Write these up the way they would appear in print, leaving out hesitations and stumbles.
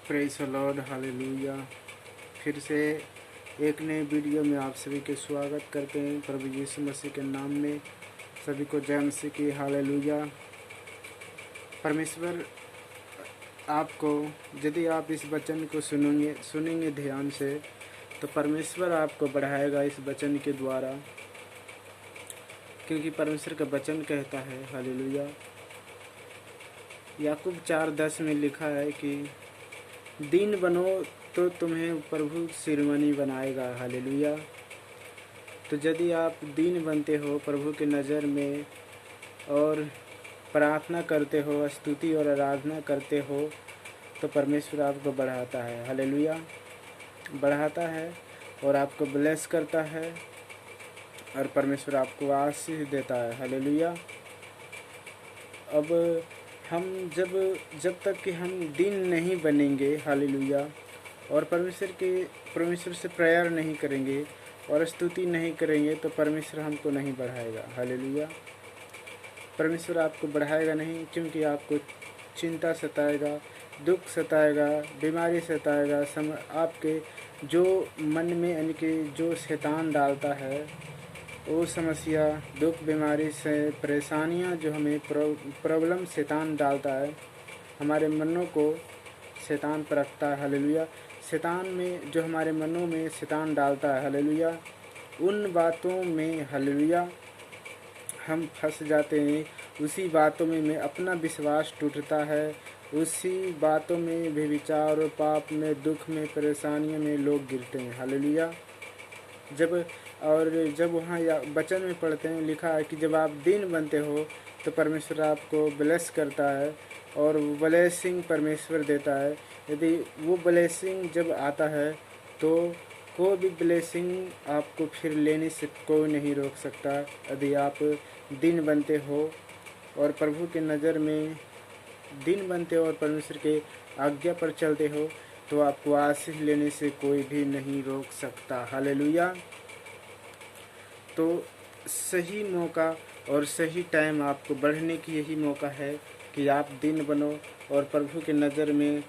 Praise the Lord, hallelujah. फिर से एक नए वीडियो में आप सभी के स्वागत करते हैं। प्रभु यीशु मसीह के नाम में सभी को जय मसीह की, हालेलुया। परमेश्वर आपको, यदि आप इस वचन को सुनेंगे ध्यान से, तो परमेश्वर आपको बढ़ाएगा इस वचन के द्वारा, क्योंकि परमेश्वर का वचन कहता है, हालेलुया। याकूब 4:10 में लिखा है कि दीन बनो तो तुम्हें प्रभु शिरोमणि बनाएगा, हालेलुया। तो यदि आप दीन बनते हो प्रभु की नज़र में और प्रार्थना करते हो, स्तुति और आराधना करते हो, तो परमेश्वर आपको बढ़ाता है, हालेलुया। बढ़ाता है और आपको ब्लेस करता है और परमेश्वर आपको आशीष देता है, हालेलुया। अब हम जब तक कि हम दीन नहीं बनेंगे, हालेलुया, और परमेश्वर से प्रेयर नहीं करेंगे और स्तुति नहीं करेंगे, तो परमेश्वर हमको नहीं बढ़ाएगा, हालेलुया। परमेश्वर आपको बढ़ाएगा नहीं, क्योंकि आपको चिंता सताएगा, दुख सताएगा, बीमारी सताएगा। आपके जो मन में, यानी कि जो शैतान डालता है, वो समस्या, दुख, बीमारी से परेशानियां जो हमें प्रॉब्लम शैतान डालता है, हमारे मनों को शैतान परखता है, हालेलुया। शैतान में जो हमारे मनों में शैतान डालता है, हालेलुया, उन बातों में, हालेलुया, हम फंस जाते हैं। उसी बातों में अपना विश्वास टूटता है। उसी बातों में व्यभिचार और पाप में, दुख में, परेशानियों में लोग गिरते हैं, हालेलुया। जब वहाँ वचन में पढ़ते हैं, लिखा है कि जब आप दीन बनते हो तो परमेश्वर आपको ब्लेस करता है और ब्लेसिंग परमेश्वर देता है। यदि वो ब्लेसिंग जब आता है तो कोई भी ब्लेसिंग आपको फिर लेने से कोई नहीं रोक सकता। यदि आप दीन बनते हो और प्रभु की नज़र में दीन बनते हो और परमेश्वर के आज्ञा पर चलते हो, तो आपको आशीष लेने से कोई भी नहीं रोक सकता, हालेलुया। तो सही मौका और सही टाइम आपको बढ़ने की यही मौका है कि आप दीन बनो और प्रभु की नज़र में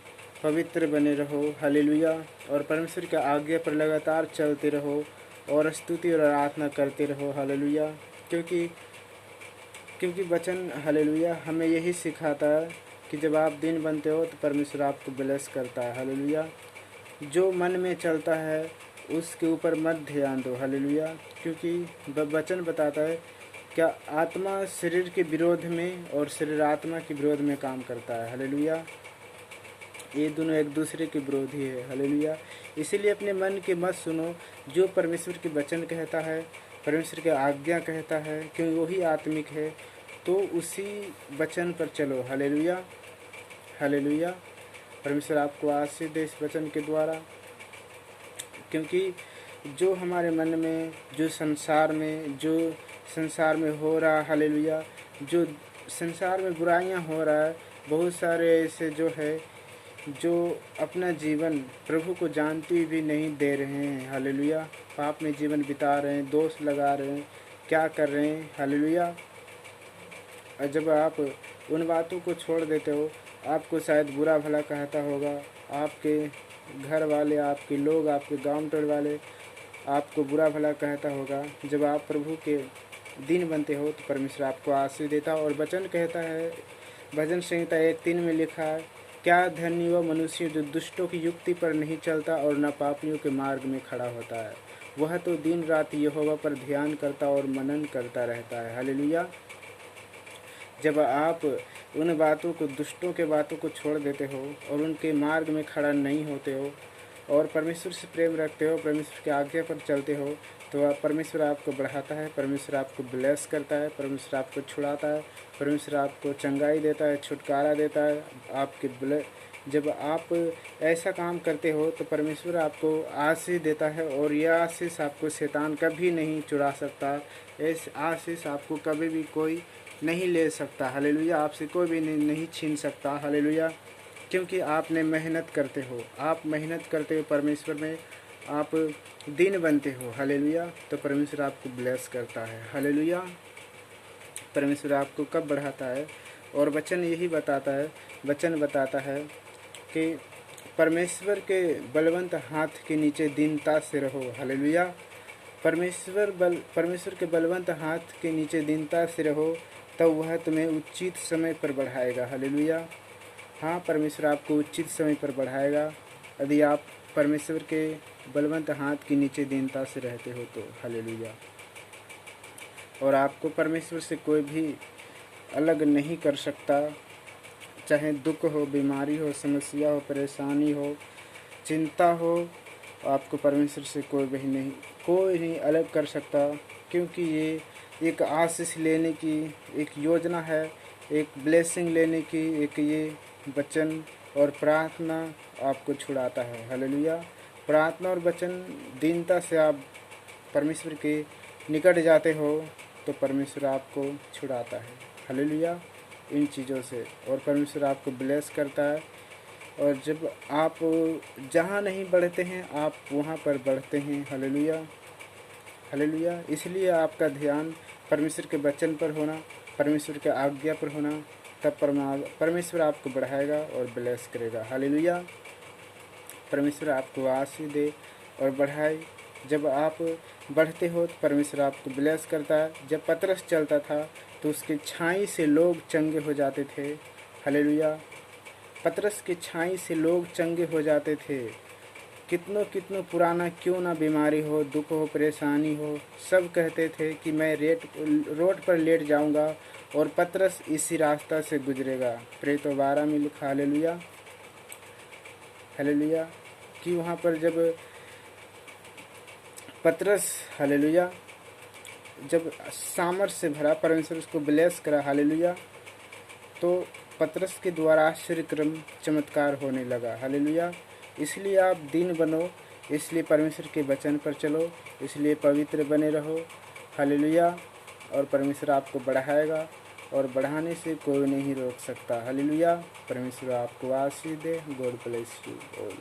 पवित्र बने रहो, हालेलुया, और परमेश्वर के आज्ञा पर लगातार चलते रहो और स्तुति और आराधना करते रहो, हालेलुया। क्योंकि वचन, हालेलुया, हमें यही सिखाता है कि जब आप दीन बनते हो तो परमेश्वर आपको ब्लेस करता है, हालेलुया। जो मन में चलता है उसके ऊपर मत ध्यान दो, हालेलुया, क्योंकि वचन बताता है क्या आत्मा शरीर के विरोध में और शरीर आत्मा के विरोध में काम करता है, हालेलुया। ये दोनों एक दूसरे के विरोधी है, हालेलुया। इसीलिए अपने मन के मत सुनो। जो परमेश्वर के वचन कहता है, परमेश्वर के आज्ञा कहता है, क्योंकि वही आत्मिक है, तो उसी वचन पर चलो, हालेलुया, हालेलुया। परमेश्वर आपको आशीष दे इस वचन के द्वारा, क्योंकि जो हमारे मन में, जो संसार में हो रहा, हालेलुया, जो संसार में बुराइयां हो रहा है, बहुत सारे ऐसे जो अपना जीवन प्रभु को जानते भी नहीं दे रहे हैं, हालेलुया, पाप में जीवन बिता रहे हैं, दोष लगा रहे हैं, क्या कर रहे हैं, हालेलुया। और जब आप उन बातों को छोड़ देते हो, आपको शायद बुरा भला कहता होगा, आपके घर वाले, आपके लोग, आपके गांव टोल वाले आपको बुरा भला कहता होगा। जब आप प्रभु के दीन बनते हो तो परमेश्वर आपको आशीष देता है। और वचन कहता है, भजन संहिता 1:3 में लिखा है, क्या धन्य वह मनुष्य जो दुष्टों की युक्ति पर नहीं चलता और न पापियों के मार्ग में खड़ा होता है, वह तो दिन रात यहोवा पर ध्यान करता और मनन करता रहता है, हालेलुया। जब आप उन बातों को, दुष्टों के बातों को छोड़ देते हो और उनके मार्ग में खड़ा नहीं होते हो और परमेश्वर से प्रेम रखते हो, परमेश्वर के आज्ञा पर चलते हो, तो परमेश्वर आपको बढ़ाता है, परमेश्वर आपको ब्लेस करता है, परमेश्वर आपको छुड़ाता है, परमेश्वर आपको चंगाई देता है, छुटकारा देता है। जब आप ऐसा काम करते हो तो परमेश्वर आपको आशीष देता है और यह आशीष आपको शैतान कभी नहीं चुरा सकता। इस आशीष आपको कभी भी कोई नहीं ले सकता, हालेलुया, आपसे कोई भी नहीं छीन सकता, हालेलुया, क्योंकि आपने मेहनत करते हो, आप मेहनत करते हो परमेश्वर में, आप दीन बनते हो, हालेलुया, तो परमेश्वर आपको ब्लेस करता है, हालेलुया। परमेश्वर आपको कब बढ़ाता है? और वचन यही बताता है, वचन बताता है कि परमेश्वर के बलवंत हाथ के नीचे दीनता से रहो। हालेलुया। परमेश्वर के बलवंत हाथ के नीचे दीनता से रहो, तब वह तुम्हें उचित समय पर बढ़ाएगा। हालेलुया। हाँ, परमेश्वर आपको उचित समय पर बढ़ाएगा यदि आप परमेश्वर के बलवंत हाथ के नीचे दीनता से रहते हो तो। हालेलुया। और आपको परमेश्वर से कोई भी अलग नहीं कर सकता, चाहे दुख हो, बीमारी हो, समस्या हो, परेशानी हो, चिंता हो, आपको परमेश्वर से कोई नहीं अलग कर सकता, क्योंकि ये एक आशीष लेने की एक योजना है, एक ब्लेसिंग लेने की एक ये वचन और प्रार्थना आपको छुड़ाता है। हालेलुया। प्रार्थना और वचन दीनता से आप परमेश्वर के निकट जाते हो तो परमेश्वर आपको छुड़ाता है। हालेलुया। इन चीज़ों से और परमेश्वर आपको ब्लेस करता है, और जब आप जहाँ नहीं बढ़ते हैं आप वहाँ पर बढ़ते हैं। हालेलुया। हालेलुया। इसलिए आपका ध्यान परमेश्वर के वचन पर होना, परमेश्वर के आज्ञा पर होना, तब परमेश्वर आपको बढ़ाएगा और ब्लेस करेगा। हालेलुया। परमेश्वर आपको आशीष दे और बढ़ाए। जब आप बढ़ते हो तो परमेश्वर आपको ब्लेस करता है। जब पतरस चलता था तो उसकी छाई से लोग चंगे हो जाते थे। हालेलुया। पतरस की छाई से लोग चंगे हो जाते थे। कितनों पुराना क्यों ना बीमारी हो, दुख हो, परेशानी हो, सब कहते थे कि मैं रोड पर लेट जाऊंगा और पतरस इसी रास्ता से गुजरेगा। प्रेरितों 12 में लिखा। हालेलुया। हालेलुया। कि वहाँ पर जब पतरस, हालेलुया, जब सामर्थ से भरा, परमेश्वर उसको ब्लेस करा। हालेलुया। तो पतरस के द्वारा आश्चर्यक्रम चमत्कार होने लगा। हालेलुया। इसलिए आप दीन बनो, इसलिए परमेश्वर के वचन पर चलो, इसलिए पवित्र बने रहो। हालेलुया। और परमेश्वर आपको बढ़ाएगा और बढ़ाने से कोई नहीं रोक सकता। हालेलुया। परमेश्वर आपको आशीष दे। God bless you all.